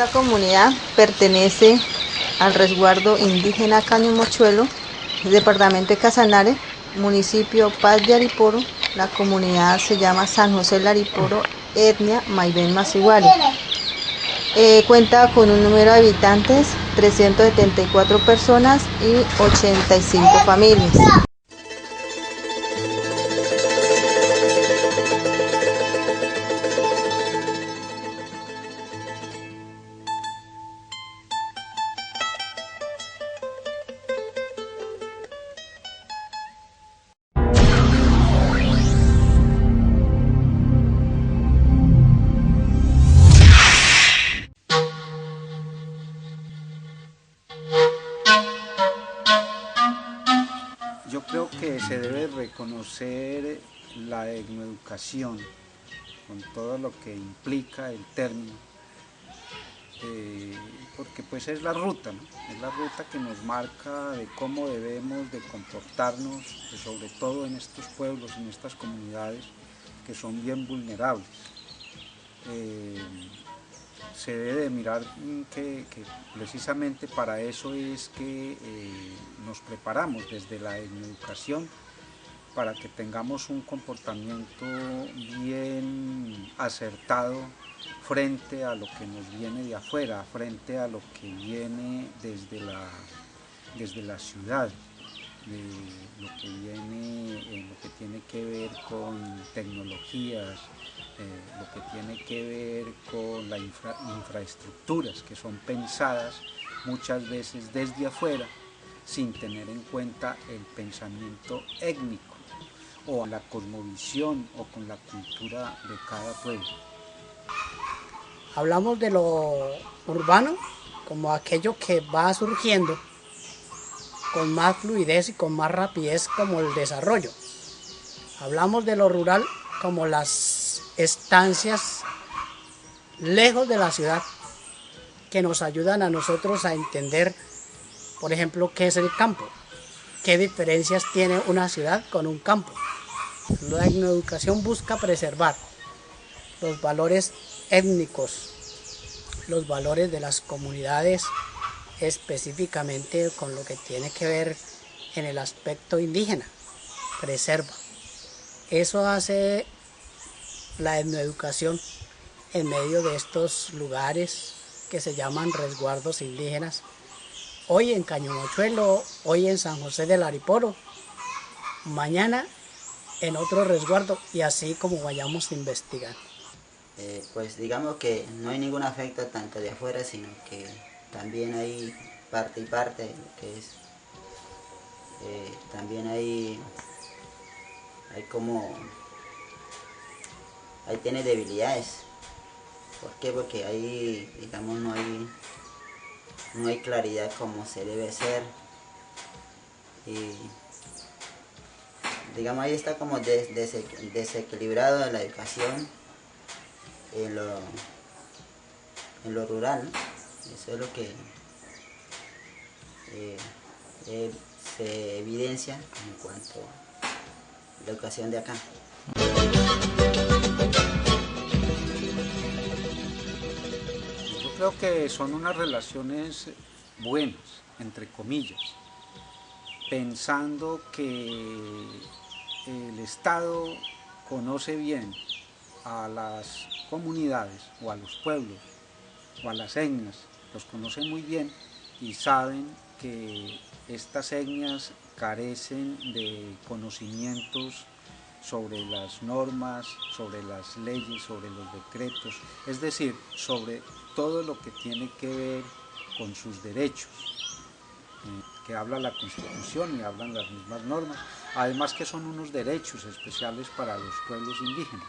Esta comunidad pertenece al resguardo indígena Caño Mochuelo, departamento de Casanare, municipio Paz de Ariporo. La comunidad se llama San José del Ariporo, etnia Maibén Masiguari. Cuenta con un número de habitantes, 374 personas y 85 familias. Yo creo que se debe reconocer la etnoeducación con todo lo que implica el término, porque pues es la ruta, ¿no? Es la ruta que nos marca de cómo debemos de comportarnos, sobre todo en estos pueblos, en estas comunidades que son bien vulnerables. Se debe de mirar que precisamente para eso es que nos preparamos desde la educación para que tengamos un comportamiento bien acertado frente a lo que nos viene de afuera, frente a lo que viene desde la ciudad, de lo que viene, lo que tiene que ver con tecnologías, lo que tiene que ver con las infraestructuras que son pensadas muchas veces desde afuera sin tener en cuenta el pensamiento étnico o la cosmovisión o con la cultura de cada pueblo. Hablamos de lo urbano como aquello que va surgiendo con más fluidez y con más rapidez como el desarrollo. Hablamos de lo rural como las estancias lejos de la ciudad que nos ayudan a nosotros a entender, por ejemplo, qué es el campo, qué diferencias tiene una ciudad con un campo. La etnoeducación busca preservar los valores étnicos, los valores de las comunidades, específicamente con lo que tiene que ver en el aspecto indígena, preserva. Eso hace la etnoeducación en medio de estos lugares que se llaman resguardos indígenas, hoy en Caño Mochuelo, hoy en San José del Ariporo, mañana en otro resguardo y así como vayamos investigando. Pues digamos que no hay ningún afecto tanto de afuera, sino que también hay parte y parte, que es, también hay como, ahí tiene debilidades. ¿Por qué? Porque ahí, digamos, no hay claridad como se debe ser. Y digamos, ahí está como desequilibrado la educación en lo rural, ¿no? Eso es lo que se evidencia en cuanto a la educación de acá. Yo creo que son unas relaciones buenas, entre comillas, pensando que el Estado conoce bien a las comunidades o a los pueblos o a las etnias, los conoce muy bien y saben que estas etnias carecen de conocimientos sobre las normas, sobre las leyes, sobre los decretos, es decir, sobre todo lo que tiene que ver con sus derechos, que habla la Constitución y hablan las mismas normas, además que son unos derechos especiales para los pueblos indígenas.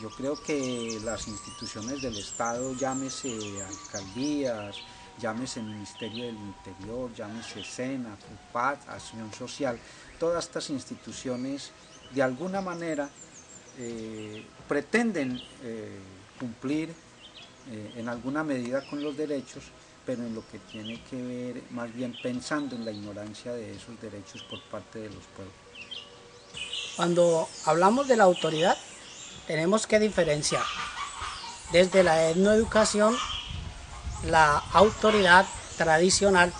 Yo creo que las instituciones del Estado, llámese alcaldías, llámese Ministerio del Interior, llámese SENA, FUPAT, Acción Social, todas estas instituciones de alguna manera pretenden cumplir en alguna medida con los derechos, pero en lo que tiene que ver más bien pensando en la ignorancia de esos derechos por parte de los pueblos. Cuando hablamos de la autoridad, tenemos que diferenciar desde la etnoeducación la autoridad tradicional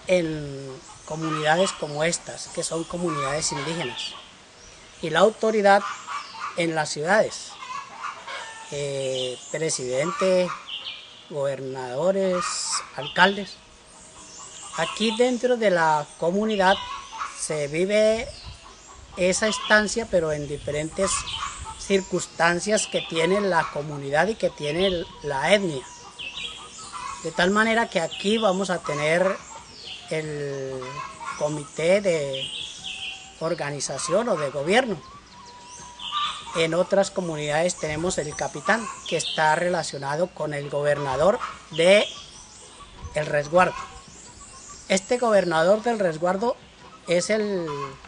en comunidades como estas, que son comunidades indígenas, y la autoridad en las ciudades, presidente, gobernadores, alcaldes. Aquí dentro de la comunidad se vive esa estancia, pero en diferentes circunstancias que tiene la comunidad y que tiene la etnia. De tal manera que aquí vamos a tener el comité de organización o de gobierno. En otras comunidades tenemos el capitán, que está relacionado con el gobernador de el resguardo. Este gobernador del resguardo es el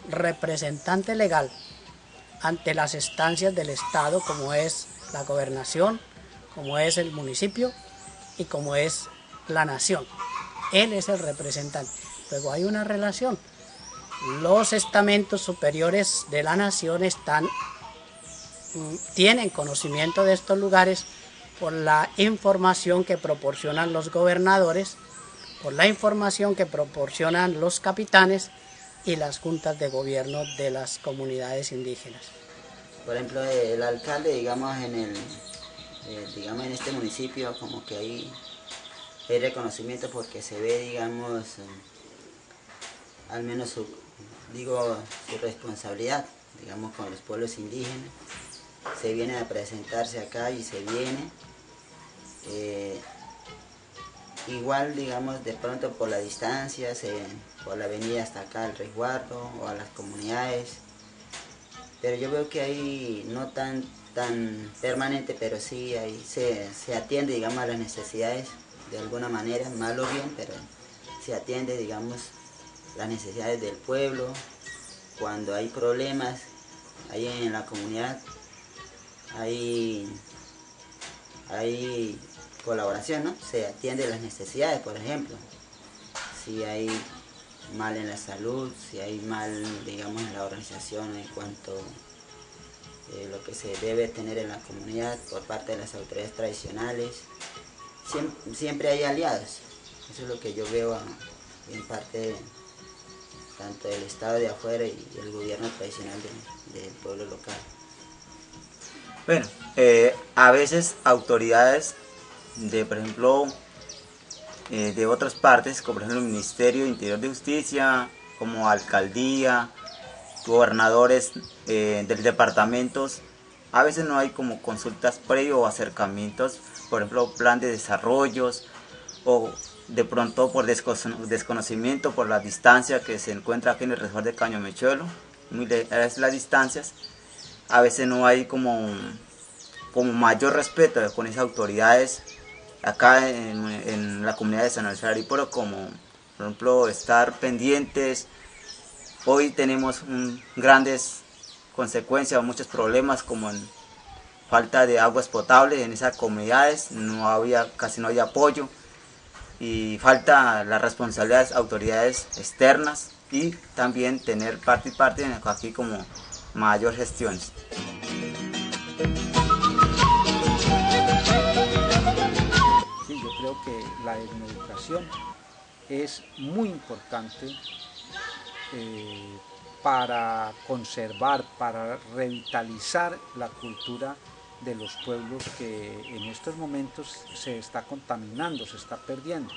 representante legal ante las instancias del Estado, como es la gobernación, como es el municipio y como es la nación. Él es el representante. Luego hay una relación. Los estamentos superiores de la nación tienen conocimiento de estos lugares por la información que proporcionan los gobernadores, por la información que proporcionan los capitanes y las juntas de gobierno de las comunidades indígenas. Por ejemplo, el alcalde, digamos, en este municipio, como que hay reconocimiento porque se ve, digamos, al menos su responsabilidad, digamos, con los pueblos indígenas. Se viene a presentarse acá y se viene. Igual, digamos, de pronto por la distancia, por la avenida hasta acá al resguardo o a las comunidades. Pero yo veo que ahí no tan permanente, pero sí ahí se atiende, digamos, a las necesidades de alguna manera, mal o bien, pero se atiende, digamos, las necesidades del pueblo. Cuando hay problemas ahí en la comunidad, hay colaboración, ¿no? Se atiende las necesidades, por ejemplo. Si hay mal en la salud, si hay mal, digamos, en la organización en cuanto a lo que se debe tener en la comunidad por parte de las autoridades tradicionales, siempre hay aliados. Eso es lo que yo veo en parte tanto del Estado de afuera y el gobierno tradicional del pueblo local. Bueno, a veces autoridades de, por ejemplo, de otras partes, como por ejemplo el Ministerio de Interior de Justicia, como alcaldía, gobernadores de departamentos, a veces no hay como consultas previas o acercamientos, por ejemplo, plan de desarrollos, o de pronto por desconocimiento, por la distancia que se encuentra aquí en el resguardo de Cañomechuelo, muy lejanas las distancias, a veces no hay como mayor respeto con esas autoridades acá en la comunidad de San José de Ariporo, como por ejemplo estar pendientes. Hoy tenemos grandes consecuencias, muchos problemas, como en falta de aguas potables en esas comunidades, casi no había apoyo, y falta las responsabilidades de autoridades externas, y también tener parte y parte aquí como mayor gestiones. Sí, yo creo que la etnoeducación es muy importante para conservar, para revitalizar la cultura de los pueblos que en estos momentos se está contaminando, se está perdiendo.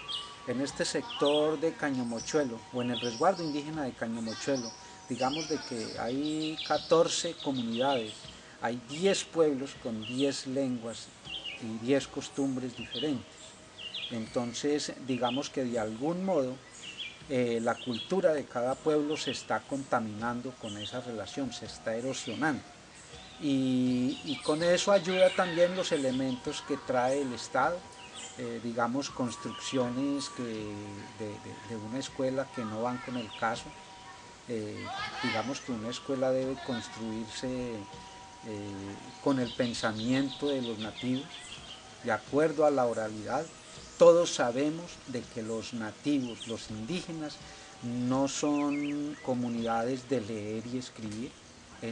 En este sector de Cañomochuelo o en el resguardo indígena de Cañomochuelo, digamos de que hay 14 comunidades, hay 10 pueblos con 10 lenguas y 10 costumbres diferentes. Entonces, digamos que de algún modo la cultura de cada pueblo se está contaminando con esa relación, se está erosionando. Y con eso ayuda también los elementos que trae el Estado, digamos construcciones de una escuela que no van con el caso. Digamos que una escuela debe construirse con el pensamiento de los nativos, de acuerdo a la oralidad. Todos sabemos de que los nativos, los indígenas, no son comunidades de leer y escribir,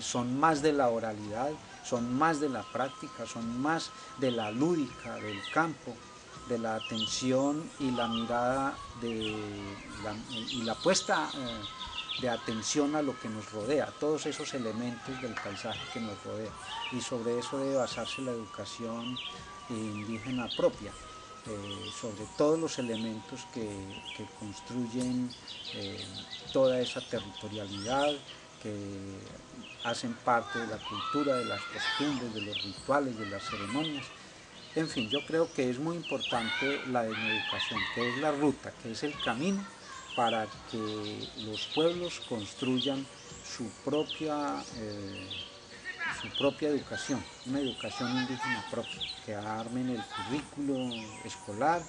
son más de la oralidad, son más de la práctica, son más de la lúdica, del campo. de la atención y la mirada y la puesta de atención a lo que nos rodea, todos esos elementos del paisaje que nos rodea, y sobre eso debe basarse la educación indígena propia, sobre todos los elementos que construyen toda esa territorialidad, que hacen parte de la cultura, de las costumbres, de los rituales, de las ceremonias. En fin, yo creo que es muy importante la etnoeducación, que es la ruta, que es el camino para que los pueblos construyan su propia educación, una educación indígena propia, que armen el currículo escolar,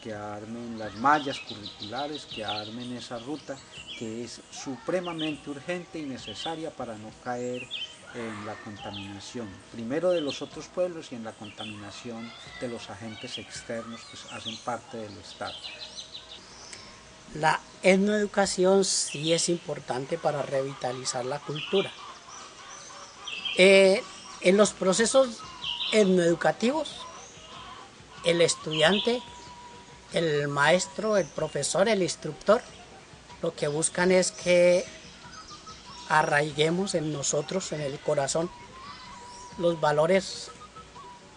que armen las mallas curriculares, que armen esa ruta que es supremamente urgente y necesaria para no caer en la contaminación, primero de los otros pueblos y en la contaminación de los agentes externos que hacen parte del Estado. La etnoeducación sí es importante para revitalizar la cultura. En los procesos etnoeducativos, el estudiante, el maestro, el profesor, el instructor, lo que buscan es que arraiguemos en nosotros, en el corazón, los valores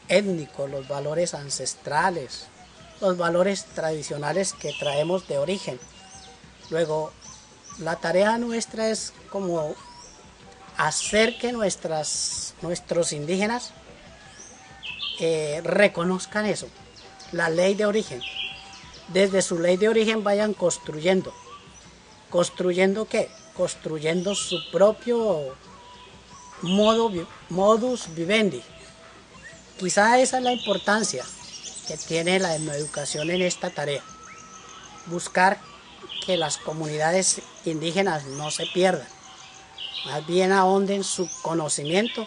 étnicos, los valores ancestrales, los valores tradicionales que traemos de origen. Luego, la tarea nuestra es como hacer que nuestros indígenas reconozcan eso, la ley de origen. Desde su ley de origen vayan construyendo. ¿Construyendo qué? Construyendo su propio modus vivendi. Quizá esa es la importancia que tiene la etnoeducación en esta tarea. Buscar que las comunidades indígenas no se pierdan, más bien ahonden su conocimiento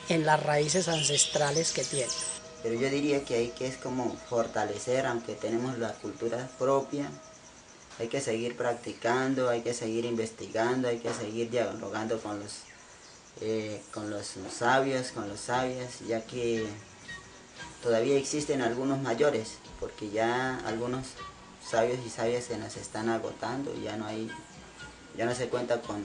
en las raíces ancestrales que tienen. Pero yo diría que hay que es como fortalecer, aunque tenemos la cultura propia, hay que seguir practicando, hay que seguir investigando, hay que seguir dialogando con los sabios, con las sabias, ya que todavía existen algunos mayores, porque ya algunos sabios y sabias se nos están agotando, ya no se cuenta con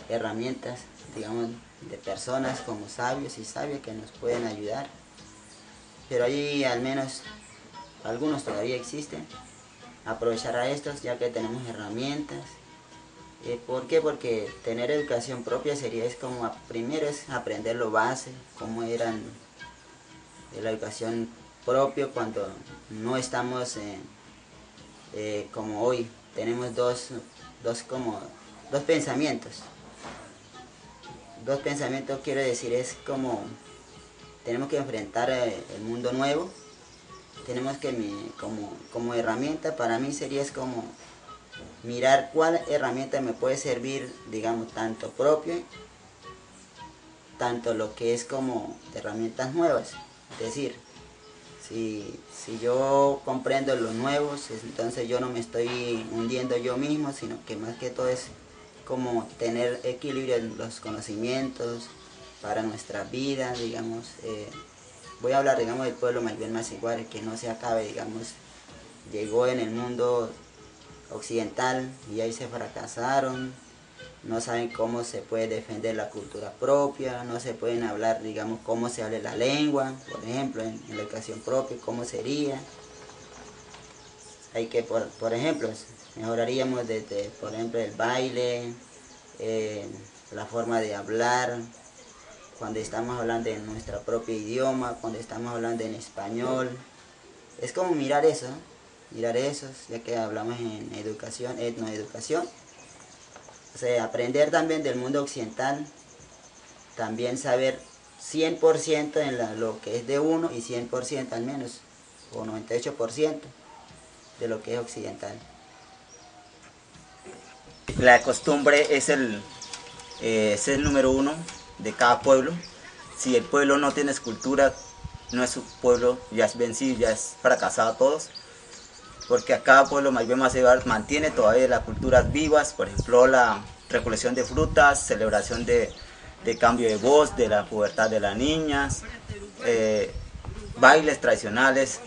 herramientas, digamos, de personas como sabios y sabias que nos pueden ayudar. Pero ahí al menos algunos todavía existen. Aprovechar a estos ya que tenemos herramientas. ¿Por qué? Porque tener educación propia primero es aprender lo base, cómo eran la educación propia cuando no estamos como hoy. Tenemos dos pensamientos. Dos pensamientos quiero decir, es como tenemos que enfrentar el mundo nuevo. Tenemos que, como herramienta, para mí sería es como mirar cuál herramienta me puede servir, digamos, tanto propio, tanto lo que es como herramientas nuevas. Es decir, si yo comprendo los nuevos, entonces yo no me estoy hundiendo yo mismo, sino que más que todo es como tener equilibrio en los conocimientos para nuestra vida, digamos. Voy a hablar, digamos, del pueblo Maybel Mashiguare, que no se acabe, digamos, llegó en el mundo occidental y ahí se fracasaron, no saben cómo se puede defender la cultura propia, no se pueden hablar, digamos, cómo se habla la lengua, por ejemplo, en la educación propia, cómo sería. Hay que, por ejemplo, mejoraríamos desde, por ejemplo, el baile, la forma de hablar, cuando estamos hablando en nuestro propio idioma, cuando estamos hablando en español. Es como mirar eso, ya que hablamos en educación, etnoeducación. O sea, aprender también del mundo occidental, también saber 100% en lo que es de uno y 100% al menos, o 98% de lo que es occidental. La costumbre es el número uno de cada pueblo. Si el pueblo no tiene escultura, no es su pueblo, ya es vencido, ya es fracasado a todos, porque a cada pueblo Maybel Mashiguare mantiene todavía las culturas vivas, por ejemplo la recolección de frutas, celebración de cambio de voz, de la pubertad de las niñas, bailes tradicionales,